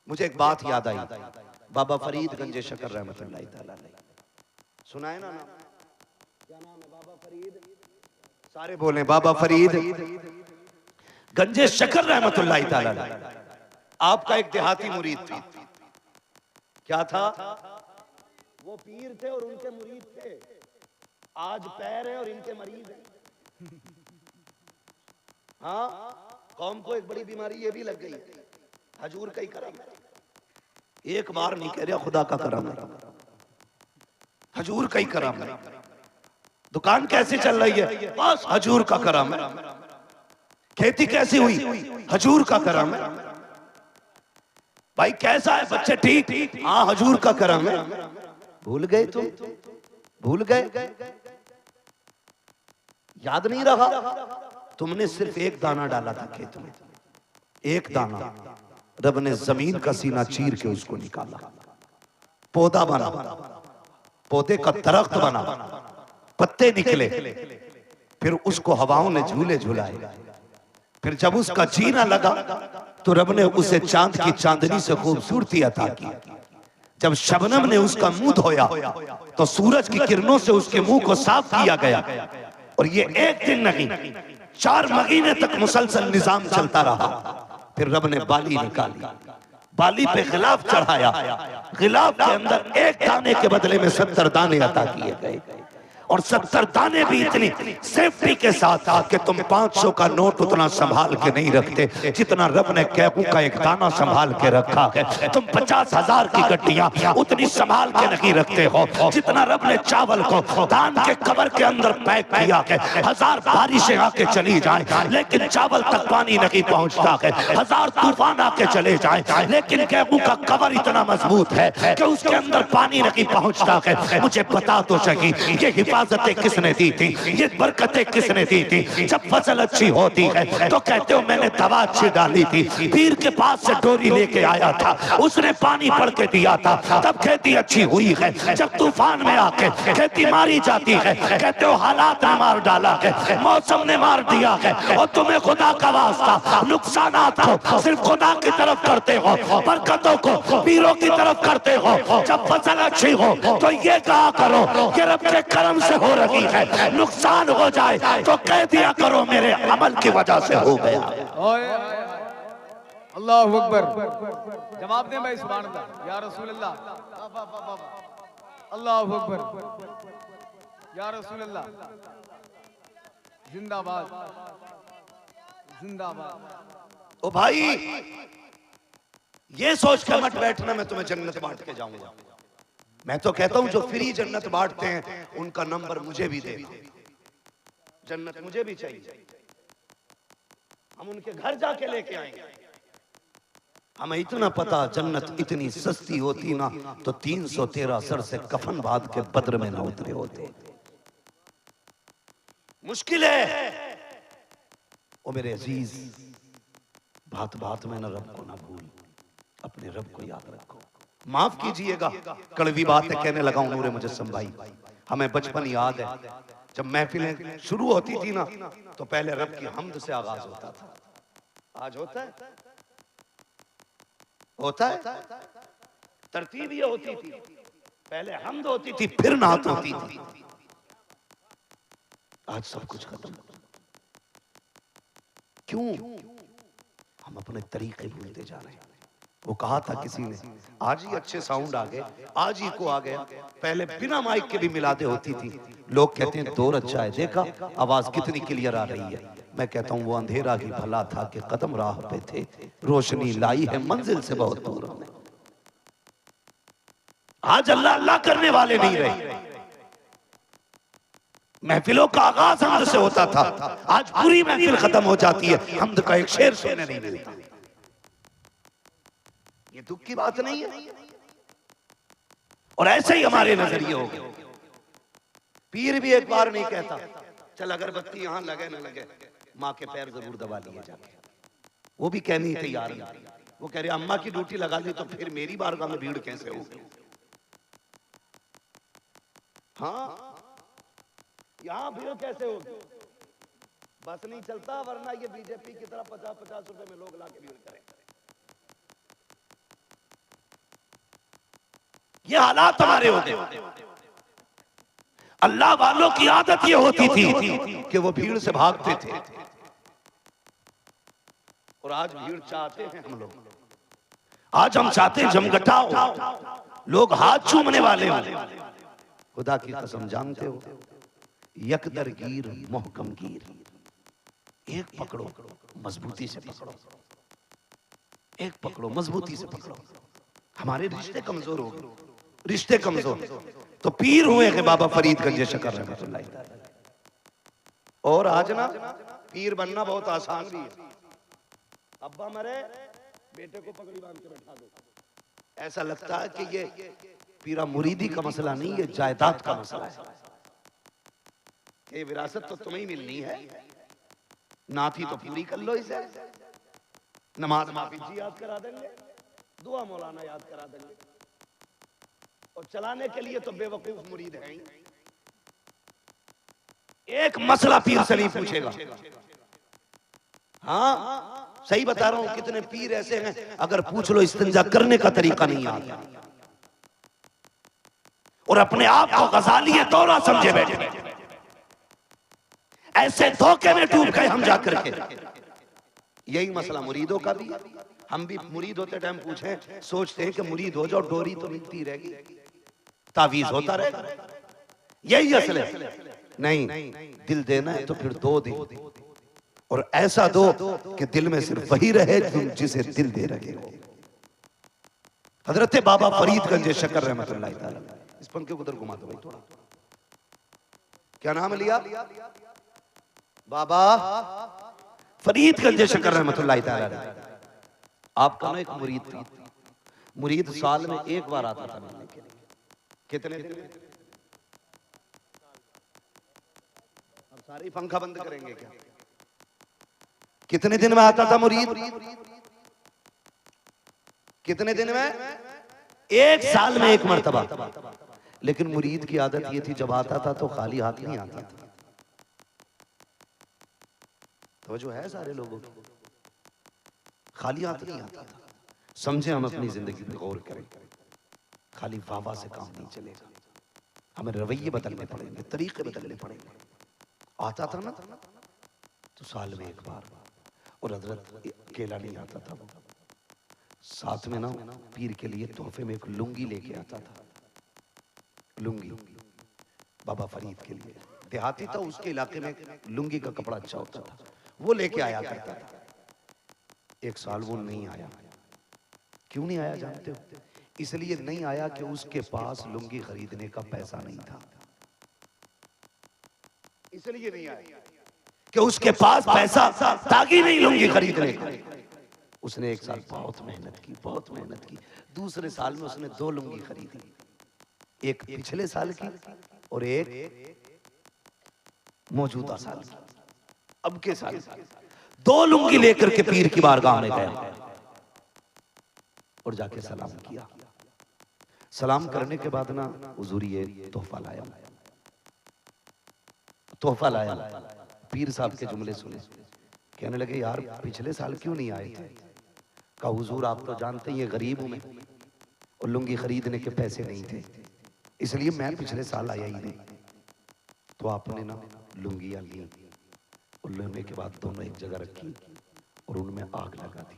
मुझे एक बात याद आई, बाबा फरीद गंजे शकर रहमतुल्लाह तआला अलैह, सुना है ना नाम? क्या नाम है बाबा फरीद? सारे बोले बाबा फरीद गंजे शकर रहमतुल्लाह तआला अलैह। आपका एक देहाती मुरीद था, क्या था? वो पीर थे और उनके मुरीद थे। आज पैर है और इनके मरीज है। हाँ, कौम को एक बड़ी बीमारी ये भी लग गई, हजूर का ही करम है। एक बार नहीं कह रहा, खुदा का करम है, हजूर का ही करम है। दुकान कैसे चल रही है? बस हजूर का करम है। खेती कैसी हुई? हजूर का करम है। भाई कैसा है? बच्चे ठीक? हाँ हजूर का करम है। भूल गए तुम? भूल गए? याद नहीं रहा? तुमने सिर्फ एक दाना डाला था खेत में, एक दाना। रब ने जमीन का सीना चीर के उसको निकाला, पौधा बना, पौधे का दरख्त बना, पत्ते निकले, फिर उसको हवाओं ने झूले झुलाए। फिर जब उसका जीना लगा तो रब ने उसे चांद की चांदनी से खूबसूरती अता की। जब शबनम ने उसका मुंह धोया तो सूरज की किरणों से उसके मुंह को साफ किया गया। और ये एक दिन नहीं, 4 महीने तक मुसलसल निजाम चलता रहा। फिर रब ने बाली निकाली, बाली पे गिलाफ चढ़ाया, गिलाफ के अंदर एक दाने के बदले में 70 दाने अता किए गए। और 70 दाने भी इतनी सेफ्टी के साथ कि तुम 500 का नोट उतना संभाल के नहीं रखते जितना रब ने गेहूं का एक दाना संभाल के रखा है। तुम 50,000 की गड्डियां उतनी संभाल के नहीं रखते हो जितना रब ने चावल को दान के कबर के अंदर पैक किया है। 1000 बारिशें आके चली जाएं लेकिन चावल तक पानी नहीं पहुंचता है। 1000 तूफान आके चले जाएं लेकिन गेहूं का कबर इतना मजबूत है कि उसके अंदर पानी नहीं पहुंचता है। मुझे बता तो सही, ये हिफाजतें किसने दी थी? ये बरकतें किसने दी थी? जब फसल अच्छी होती है तो कहते हो मैंने दवा अच्छी डाली थी। पीर के पास से डोरी लेके आया था, उसने पानी पड़ के दिया था, तब खेती अच्छी हुई है। जब तूफान में आके खेती मारी जाती है कहते हो हालात ने मार डाला है, मौसम ने मार दिया है। और तुम्हें खुदा का वास्ता नुकसानात को सिर्फ खुदा की तरफ करते हो, बरकतों को पीरों की तरफ करते हो। जब फसल अच्छी हो तो ये कहा करो कि रब के करम से हो रही है, नुकसान हो जाए तो कह दिया करो मेरे अमल की वजह से हो गया। अल्लाहु अकबर। जवाब दें भाई, सुभान अल्लाह, या रसूल अल्लाह, अल्लाहु अकबर, या रसूल अल्लाह, जिंदाबाद जिंदाबाद। ओ भाई ये सोच कर मत बैठना मैं तुम्हें जन्नत बांट के जाऊंगा। मैं तो कहता हूं जो फ्री जन्नत बांटते हैं उनका नंबर मुझे भी दे, जन्नत मुझे भी चाहिए। हम उनके घर जाके लेके आएंगे। हमें इतना पता जन्नत इतनी सस्ती होती ना तो 313 सर से कफन बांध के बद्र में ना उतरे होते। मुश्किल है ओ मेरे अजीज, बात बात में ना रब को ना भूल, अपने रब को याद रखो। माफ कीजिएगा कड़वी बात है कहने लगा हूं नूरे मुजस्सम भाई। हमें बचपन याद है जब महफिलें शुरू होती थी ना तो पहले रब की हम्द से आगाज होता था। आज होता है? होता है? तरतीब ये होती थी, पहले हम्द होती थी फिर नात होती थी। आज सब कुछ खत्म। क्यों? हम अपने तरीके भूलते जा रहे हैं। वो कहा था किसी ने, आज ही अच्छे साउंड आ गए, आज ही को आ गया। पहले बिना माइक के भी मिलादे होती थी। लोग कहते हैं दौर अच्छा है, देखा आवाज कितनी क्लियर आ रही है। मैं कहता हूं वो अंधेरा ही भला था कि कदम राह पे थे, रोशनी लाई है मंजिल से बहुत दूर हमने। आज अल्लाह अल्लाह करने वाले नहीं रहे। महफिलों का आगाज हमद से होता था, आज पूरी महफिल खत्म हो जाती है, हमद का एक शेर सुनने नहीं मिलता। ये दुख की बात नहीं है। और ऐसे ही हमारे नजरिए हो गए। पीर भी एक बार नहीं कहता चल अगरबत्ती यहां लगे ना लगे माँ के पैर जरूर दबा लिए जाके। वो भी कहनी तैयार नहीं। वो कह रहे अम्मा की ड्यूटी लगा दी तो फिर मेरी बारगाह में भीड़ कैसे होगी? हाँ यहां भीड़ कैसे होगी? बस नहीं चलता, वरना ये बीजेपी की तरह 50-50 रुपए में लोग लाके भीड़ करें। ये हालात हमारे होते। अल्लाह वालों की आदत ये होती थी कि वो भीड़ से भागते थे, और आज भीड़ चाहते हैं हम लोग। आज हम चाहते हैं जमघटा हो, लोग हाथ चूमने वाले हो। खुदा की कसम जानते हो, यकदरगीर मोहकमगीर, एक पकड़ो मजबूती से पकड़ो, एक पकड़ो मजबूती से पकड़ो। हमारे रिश्ते कमजोर हो गए, रिश्ते कमजोर तो पीर हुए हैं बाबा फरीदगंज शकर रहमतुल्लाह अलैह। और आज ना पीर बनना बहुत आसान भी है। अब्बा मरे, बेटे को पगड़ी बांध के बैठा दो। ऐसा लगता है कि ये पीरा मुरीदी का मसला नहीं, ये जायदाद का मसला है। ये विरासत तो तुम्हें ही मिलनी है, नाती तो पूरी कर लो इसे। नमाज माफी जी याद करा देंगे, दुआ मौलाना याद करा देंगे, और चलाने के लिए तो बेवकूफ मुरीद हैं। एक मसला पीर से नहीं पूछेगा। हाँ सही बता रहा हूं, कितने पीर ऐसे हैं अगर पूछ लो इस्तिंजा करने का तरीका नहीं आता, और अपने आप को गजाली दौरा समझे बैठे। ऐसे धोखे में डूब गए हम जाकर के। यही मसला मुरीदों का भी। हम भी मुरीद होते टाइम पूछे, सोचते हैं कि मुरीद हो जाओ, डोरी तो मिलती रहेगी, तावीज होता रहेगा, यही असल है। नहीं, दिल देना है तो फिर दो दे, और ऐसा दो कि दिल में सिर्फ वही रहे जिसे दिल दे रहे हो। हजरत बाबा फरीदगंज शकर रहमतुल्लाह अलैह। इस पंखे को उधर घुमा दो भाई थोड़ा। क्या नाम लिया? बाबा फरीदगंज शकर रहमतुल्लाह अलैह। आपका ना एक मुरीद था, मुरीद साल में एक बार आता था मिलने के लिए। कितने दिन? अब सारे पंखा बंद करेंगे क्या? कितने दिन में आता था मुरीद? कितने दिन में? एक साल में एक मर्तबा। लेकिन मुरीद की आदत ये थी, जब आता था तो खाली हाथ नहीं आता था। तो जो है सारे लोगों को खाली हाथ नहीं आता था। समझे, हम अपनी जिंदगी पे गौर करें। खाली वाह से काम नहीं चलेगा, हमें रवैये बदलने पड़ेंगे, तरीके बदलने पड़ेंगे। आता था ना तो साल में एक बार, और हजरत अकेला नहीं आता था, वो साथ में ना पीर के लिए तोहफे में एक लुंगी लेके आता था। लुंगी बाबा फरीद के लिए, देहाती था, उसके इलाके में लुंगी का कपड़ा अच्छा होता था, वो लेके आया करता था। एक साल वो नहीं आया। क्यों नहीं आया जानते हो? इसलिए नहीं आया कि उसके पास लुंगी खरीदने का पैसा नहीं था। इसलिए नहीं आया कि उसके पास पैसा ताकि नहीं लुंगी खरीदने का। उसने एक साल बहुत मेहनत की, बहुत मेहनत की। दूसरे साल में उसने 2 लुंगी खरीदी, एक पिछले साल की और एक मौजूदा साल की। अब के साल 2 लुंगी लेकर के पीर की बारगाह में गया और जाके सलाम किया। सलाम करने के बाद ना हुजूर ये तोहफा लाया, तोहफा लाया। पीर साहब के जुमले सुने, कहने लगे यार पिछले साल क्यों नहीं आए थे? कहा हुजूर आप तो जानते हैं ये गरीब हूं मैं, और लुंगी खरीदने के पैसे नहीं थे, इसलिए मैं पिछले साल आया ही नहीं। तो आपने ना लुंगियां ली और लेने के बाद दोनों एक जगह रखी और उनमें आग लगा दी।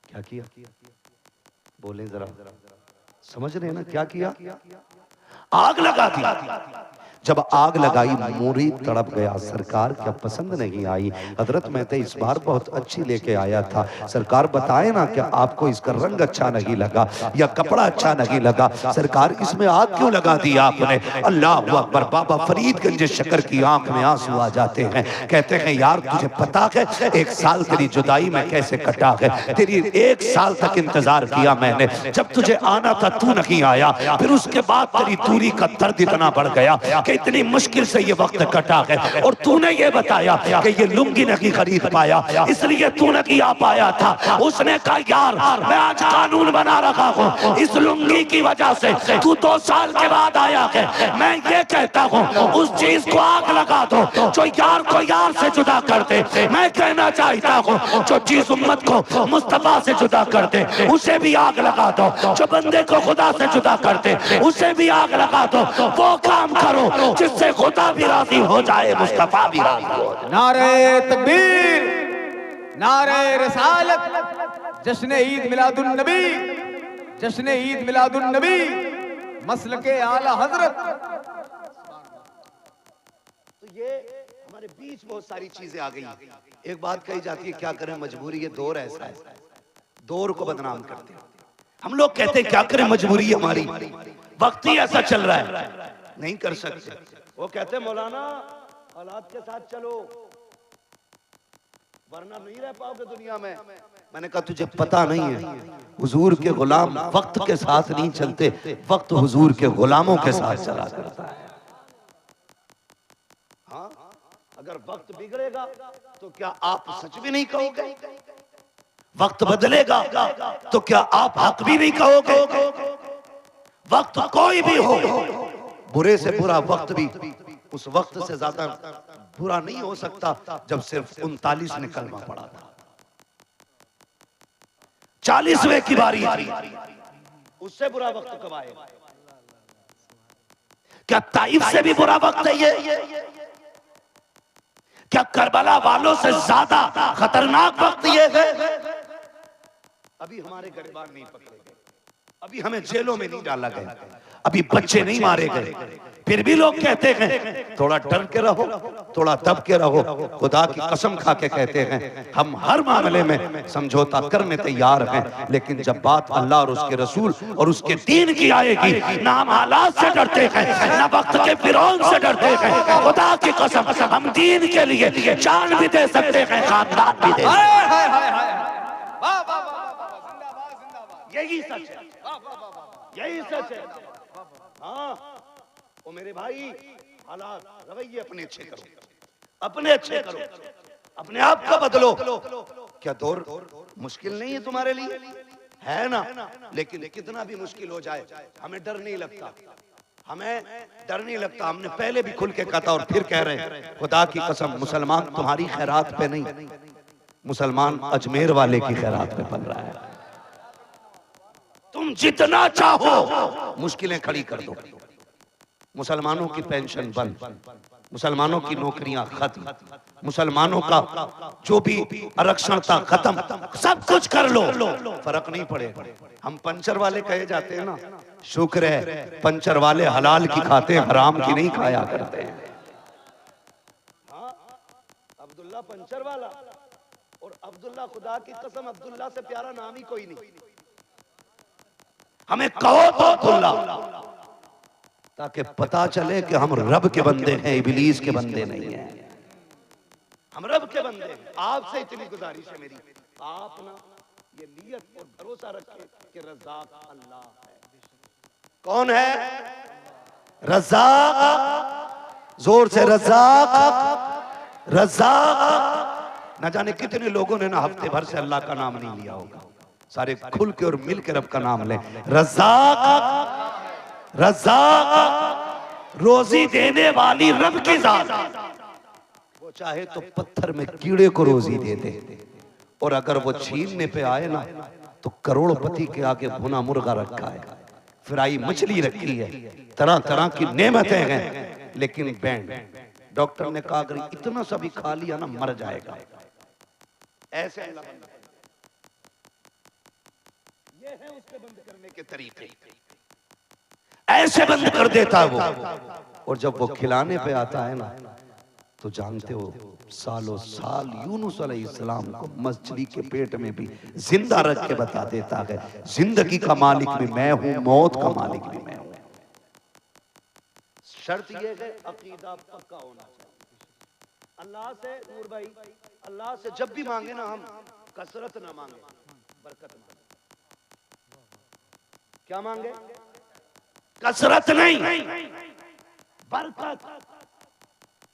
क्या किया? बोले जरा, समझ रहे हैं ना क्या किया? आग लगा दी। जब आग लगाई मुरीद तड़प गया, सरकार क्या पसंद नहीं आई? हजरत मैं तो इस बार बहुत अच्छी लेके आया था, सरकार बताए ना क्या आपको इसका रंग अच्छा नहीं लगा या कपड़ा अच्छा नहीं लगा? सरकार इसमें आग क्यों लगा दी आपने? अल्लाह अकबर। बाबा फरीदगंज शकर की आंख में आंसू आ जाते हैं, कहते हैं यार तुझे पता है 1 साल तेरी जुदाई में कैसे कटा है? तेरी 1 साल तक इंतजार किया मैंने, जब तुझे आना था तू नहीं आया, फिर उसके बाद तेरी दूरी का दर्द इतना बढ़ गया कि इतनी मुश्किल से ये वक्त कटा है और तूने ये बताया कि ये लुंगी नहीं खरीद पाया इसलिए तू नहीं आ पाया था। उसने कहा यार मैं आज कानून बना रखा हूँ, इस लुंगी की वजह से तू 2 साल के बाद आया है। मैं ये कहता हूँ उस चीज को आग लगा दो जो यार को यार से जुदा कर दे। मैं कहना चाहता हूँ जो चीज उम्मत को मुस्तफा से जुदा कर दे उसे भी आग लगा दो, जो बंदे को खुदा से जुदा कर दे उसे भी आग लगा दो। वो काम करो जिससे खुदा भी राजी हो जाए, मुस्तफा भी राजी हो जाए। नारे तकबीर, नारे रिसालत, जश्न ईद मिलादुन नबी, जश्न ईद मिलादुन नबी, मसलके आला हजरत। तो ये हमारे बीच बहुत सारी चीजें आ गई। एक बात कही जाती है क्या करें मजबूरी, ये दौर ऐसा है, दौर को बदनाम करते हैं। हम लोग कहते हैं क्या करें मजबूरी हमारी, वक्त ही ऐसा चल रहा है, नहीं कर सकते। वो कहते मौलाना हालात के साथ चलो वरना नहीं रह पाओगे दुनिया में। मैंने कहा तुझे पता नहीं है हुजूर के गुलाम वक्त के साथ नहीं चलते, वक्त हुजूर के गुलामों के साथ चला करता है। हाँ, अगर वक्त बिगड़ेगा तो क्या आप सच भी नहीं कहोगे? वक्त बदलेगा तो क्या आप हक भी नहीं कहोगे? वक्त कोई भी हो, बुरे से बुरा वक्त भी उस वक्त से ज्यादा बुरा नहीं हो सकता जब सिर्फ 39 ने कलमा पड़ा था। 40वें की बारी थी, उससे बुरा वक्त कब आएगा? क्या ताइफ से भी बुरा वक्त है ये? क्या करबला वालों से ज्यादा खतरनाक वक्त ये है? अभी हमारे गिरबान नहीं पकड़े गए, अभी हमें जेलों में नहीं डाला गया, अभी बच्चे नहीं मारे गए, फिर भी लोग कहते हैं थोड़ा डर के रहो, थोड़ा दब के रहो। खुदा की कसम खा के कहते हैं हम हर मामले में समझौता करने तैयार हैं, लेकिन जब बात अल्लाह और उसके रसूल और उसके दीन की आएगी ना हम हालात से डरते हैं ना वक्त के फिरौन से डरते हैं। खुदा की कसम हम दीन के लिए जान भी दे सकते हैं, खानदान भी दे सकते हैं। यही सच है, यही सच है। हाँ ओ मेरे भाई, हालात रवैये अपने अच्छे करो, अपने अच्छे करो, अपने आप का बदलो। क्या दौर मुश्किल नहीं है तुम्हारे लिए? है ना? लेकिन कितना भी मुश्किल हो जाए हमें डर नहीं लगता, हमें डर नहीं लगता। हमने पहले भी खुल के कहा था और फिर कह रहे हैं खुदा की कसम मुसलमान तुम्हारी खैरात पे नहीं, मुसलमान अजमेर वाले की खैरात पे पल रहा है। तुम जितना चाहो मुश्किलें खड़ी कर दो, मुसलमानों की पेंशन बंद, मुसलमानों की नौकरियां खत्म, मुसलमानों का जो भी आरक्षण था खत्म, सब कुछ कर लो, फर्क नहीं पड़ेगा। हम पंचर वाले कहे जाते हैं ना, शुक्र है पंचर वाले हलाल की खाते हैं, हराम की नहीं खाया करते हैं। अब्दुल्ला पंचर वाला, और अब्दुल्ला खुदा की कसम अब्दुल्ला से प्यारा नाम ही कोई नहीं। हमें कहो तो अब्दुल्ला, ताकि पता चले कि हम रब के बंदे हैं, इबलीस के बंदे नहीं हैं, हम रब के बंदे हैं। आपसे इतनी गुजारिश है मेरी, आप ना ये नियत और भरोसा रखें कि रज़ाक अल्लाह है। कौन है? रज़ाक, जोर से रज़ाक, रज़ाक। न जाने कितने लोगों ने ना हफ्ते भर से अल्लाह का नाम नहीं लिया होगा, सारे खुल के और मिल के रब का नाम ले। रज़ाक, रज़ाक, रोजी देने वाली रब की जात, वो चाहे तो पत्थर में कीड़े को रोजी दे दे, और अगर वो छीनने पे आए ना तो करोड़पति के आगे भुना मुर्गा रखा है, फ्राई मछली रखी है, तरह तरह की नेमतें हैं, लेकिन बैंड डॉक्टर ने कहा अगर इतना सा भी खा लिया ना मर जाएगा। ऐसे ये है उसके बंद करने के तरीके, ऐसे बंद कर देता है वो। और जब वो खिलाने पे आता है ना तो जानते हो सालों साल यूनुस अलैहिस्सलाम को मछली के पेट में भी जिंदा रख के बता देता है जिंदगी का मालिक भी मैं हूं, मौत का मालिक भी मैं हूं। शर्त ये है अकीदा पक्का होना चाहिए। अल्लाह से नूर भाई, अल्लाह से जब भी मांगे ना हम कसरत ना मांगे, बरकत मांगे। क्या मांगे? कसरत नहीं, बरकत,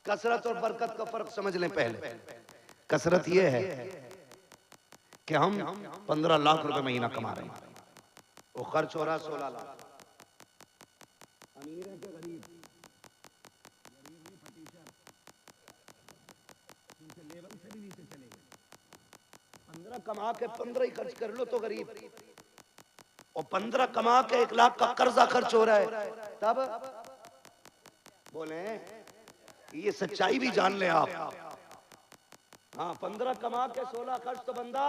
कसरत और बरकत का फर्क समझ लें पहले। कसरत यह है कि हम 15 लाख रुपए महीना कमा रहे हैं, वो खर्च हो रहा 16 लाख। अमीर है कि गरीब? गरीब नहीं, फटीचर, उनके लेवल से भी नीचे चले गए। 15 कमा के 15 ही खर्च कर लो तो गरीब, और 15 कमा के 1 लाख का कर्जा खर्च हो रहा है, तब बोले ये सच्चाई भी जान ले आप। हाँ, 15 कमा के 16 खर्च तो बंदा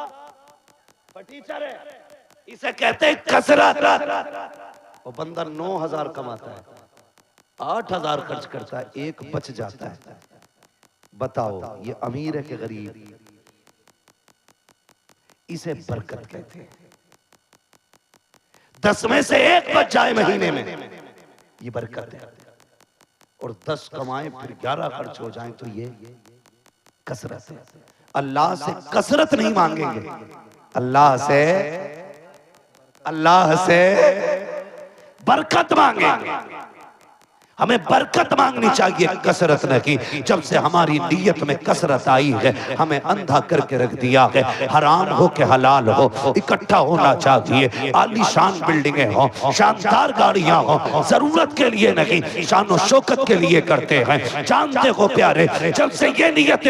फटीचर है, इसे कहते हैं कसरत। और बंदा 9,000 कमाता है, 8,000 खर्च करता है, 1 बच जाता है। बताओ ये अमीर है कि गरीब? इसे बरकत कहते हैं। 10 में से 1 बच जाए महीने में, ये बरकत है। और 10 कमाए फिर 11 खर्च हो जाए तो ये कसरत है। अल्लाह से कसरत नहीं मांगेंगे, अल्लाह से बरकत मांगेंगे। हमें बरकत मांगनी चाहिए, कसरत नहीं। जब से हमारी नीयत में कसरत आई है, हमें अंधा करके रख दिया है। हराम हो के हलाल हो, इकट्ठा होना चाहिए। आलीशान बिल्डिंगें हो, शानदार गाड़ियां हो, जरूरत के लिए नहीं, शान और शौकत के लिए करते हैं। जानते हो प्यारे, जब से ये नीयत